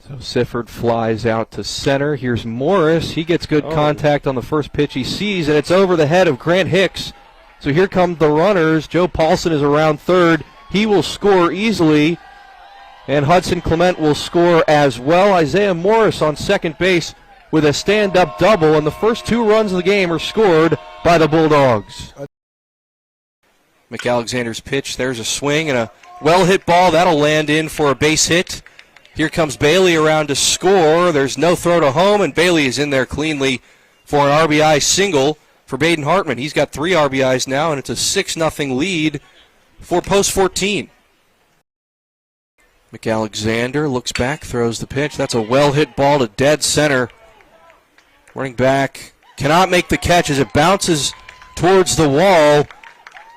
So Sifford flies out to center. Here's Morris. He gets good contact on the first pitch he sees, and it's over the head of Grant Hicks. So here come the runners. Joe Paulson is around third. He will score easily, and Hudson Clement will score as well. Isaiah Morris on second base with a stand-up double, and the first 2 runs of the game are scored by the Bulldogs. McAlexander's pitch. There's a swing and a well-hit ball. That'll land in for a base hit. Here comes Bailey around to score. There's no throw to home, and Bailey is in there cleanly for an RBI single for Baden Hartman. He's got 3 RBIs now, and it's a 6-0 lead for Post 14. McAlexander looks back, throws the pitch. That's a well-hit ball to dead center. Running back cannot make the catch as it bounces towards the wall,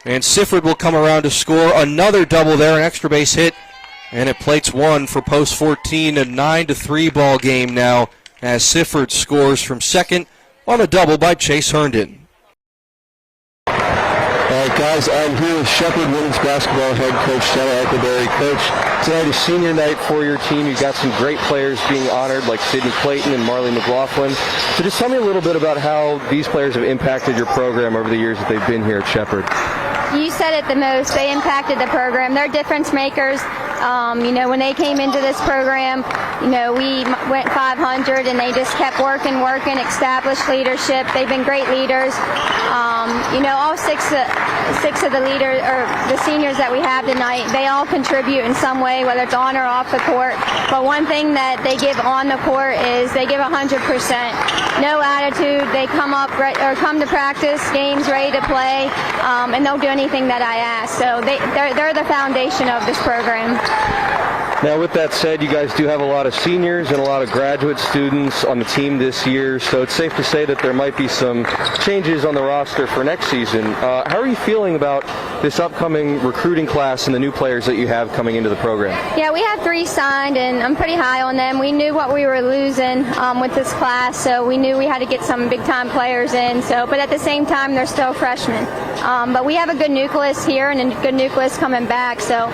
and Sifford will come around to score another double there, an extra base hit. And it plates 1 for Post 14, a 9-3 ball game now as Sifford scores from second on a double by Chase Herndon. All right, guys, I'm here with Shepherd women's basketball head coach Jenna Eckleberry. Coach, tonight is senior night for your team. You've got some great players being honored like Sydney Clayton and Marley McLaughlin. So just tell me a little bit about how these players have impacted your program over the years that they've been here at Shepherd. You said it the most. They impacted the program. They're difference makers. When they came into this program, we went 500 and they just kept working, established leadership. They've been great leaders. All six of the leaders, or the seniors that we have tonight, they all contribute in some way, whether it's on or off the court. But one thing that they give on the court is they give 100%. No attitude. They come to practice, games ready to play, and they'll do anything that I ask. So they're the foundation of this program. Now, with that said, you guys do have a lot of seniors and a lot of graduate students on the team this year, so it's safe to say that there might be some changes on the roster for next season. How are you feeling about this upcoming recruiting class and the new players that you have coming into the program? Yeah, we have 3 signed, and I'm pretty high on them. We knew what we were losing with this class, so we knew we had to get some big-time players in. But at the same time, they're still freshmen. But we have a good nucleus here and a good nucleus coming back, so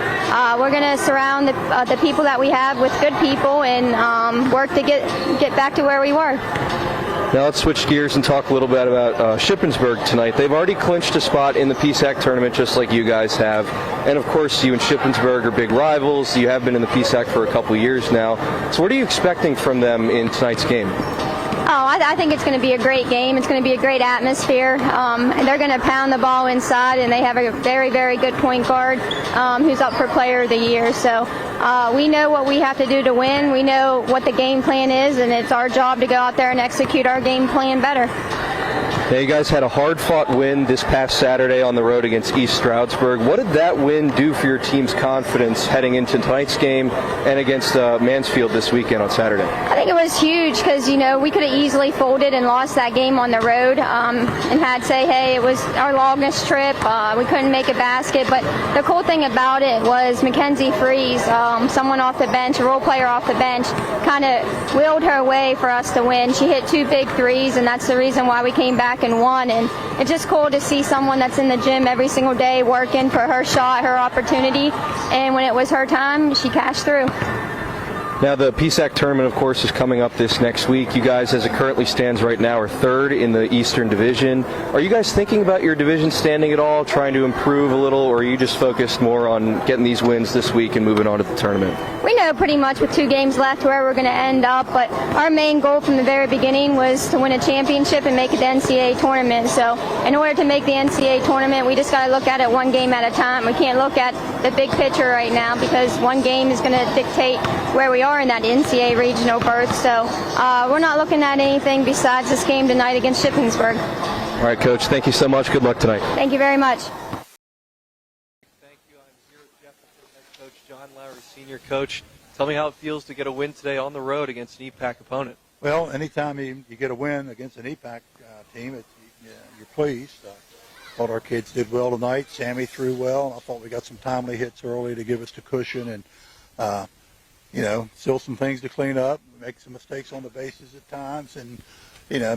we're going to surround the people that we have with good people and work to get back to where we were. Now let's switch gears and talk a little bit about Shippensburg tonight. They've already clinched a spot in the PSAC tournament just like you guys have. And of course you and Shippensburg are big rivals. You have been in the PSAC for a couple years now. So what are you expecting from them in tonight's game? I think it's going to be a great game. It's going to be a great atmosphere. They're going to pound the ball inside, and they have a very, very good point guard who's up for Player of the Year. So we know what we have to do to win. We know what the game plan is, and it's our job to go out there and execute our game plan better. Now, you guys had a hard-fought win this past Saturday on the road against East Stroudsburg. What did that win do for your team's confidence heading into tonight's game and against Mansfield this weekend on Saturday? I think it was huge because, we could have easily folded and lost that game on the road and had say, hey, it was our longest trip. We couldn't make a basket. But the cool thing about it was Mackenzie Freeze, someone off the bench, a role player off the bench, kind of willed her way for us to win. She hit 2 big threes, and that's the reason why we came back and won. And it's just cool to see someone that's in the gym every single day working for her shot, her opportunity, and when it was her time, she cashed through. Now, the PSAC tournament, of course, is coming up this next week. You guys, as it currently stands right now, are 3rd in the Eastern Division. Are you guys thinking about your division standing at all, trying to improve a little, or are you just focused more on getting these wins this week and moving on to the tournament? We know pretty much with 2 games left where we're going to end up, but our main goal from the very beginning was to win a championship and make it the NCAA tournament. So in order to make the NCAA tournament, we just got to look at it 1 game at a time. We can't look at the big picture right now because 1 game is going to dictate where we are in that NCAA regional berth. So we're not looking at anything besides this game tonight against Shippensburg. All right, Coach, thank you so much. Good luck tonight. Thank you very much. Thank you. I'm here with Jefferson head coach John Lowry, senior coach. Tell me how it feels to get a win today on the road against an EPAC opponent. Well, anytime you get a win against an EPAC team, you're pleased. Thought our kids did well tonight. Sammy threw well. I thought we got some timely hits early to give us the cushion, and still some things to clean up, make some mistakes on the bases at times, and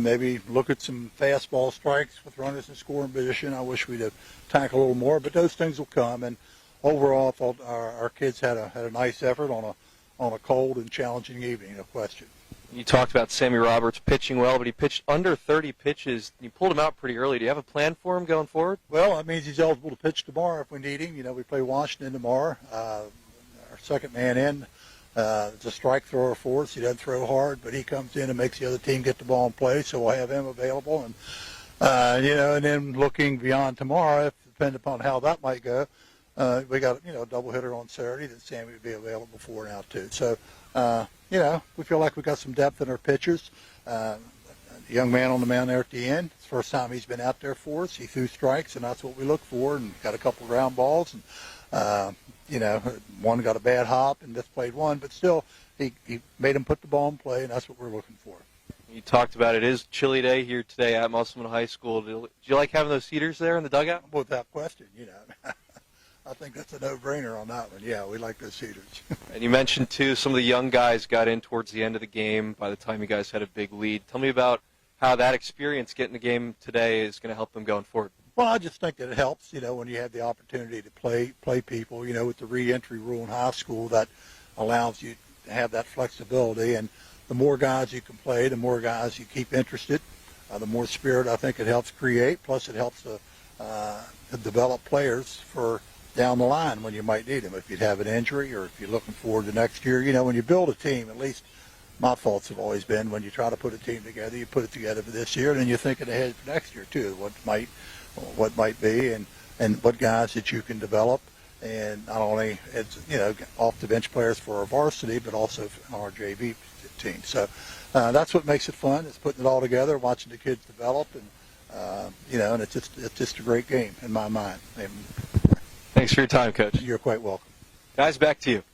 maybe look at some fastball strikes with runners in scoring position. I wish we'd have tackled a little more, but those things will come. And overall, I thought our kids had a nice effort on on a cold and challenging evening, no question. You talked about Sammy Roberts pitching well, but he pitched under 30 pitches. You pulled him out pretty early. Do you have a plan for him going forward? Well, that means he's eligible to pitch tomorrow if we need him. You know, we play Washington tomorrow. Our second man in is a strike thrower for us. He doesn't throw hard, but he comes in and makes the other team get the ball in play, so we'll have him available. And, you know, and then looking beyond tomorrow, depending upon how that might go, we got, you know, a doubleheader on Saturday that Sammy would be available for now, too. So, you know, we feel like we got some depth in our pitchers. The young man on the mound there at the end, it's the first time he's been out there for us. He threw strikes, and that's what we look for, and got a couple of ground balls. And, you know, one got a bad hop and just played one, but still he made him put the ball in play, and that's what we're looking for. You talked about it is chilly day here today at Musselman High School. Do you like having those heaters there in the dugout? Without question, you know. I think that's a no-brainer on that one. Yeah, we like those heaters. And you mentioned, too, some of the young guys got in towards the end of the game by the time you guys had a big lead. Tell me about how that experience getting the game today is going to help them going forward. Well, I just think that it helps, you know, when you have the opportunity to play people, you know, with the re-entry rule in high school that allows you to have that flexibility. And the more guys you can play, the more guys you keep interested, the more spirit I think it helps create. Plus, it helps to develop players for down the line when you might need them. If you'd have an injury or if you're looking forward to next year, you know, when you build a team, at least my thoughts have always been when you try to put a team together, you put it together for this year, and then you're thinking ahead for next year too, what might be, and what guys that you can develop, and not only as, you know, off the bench players for our varsity, but also our JV team. So that's what makes it fun. It's putting it all together, watching the kids develop, and you know, and it's just a great game in my mind. And Thanks for your time, Coach. you're quite welcome. Guys, back to you.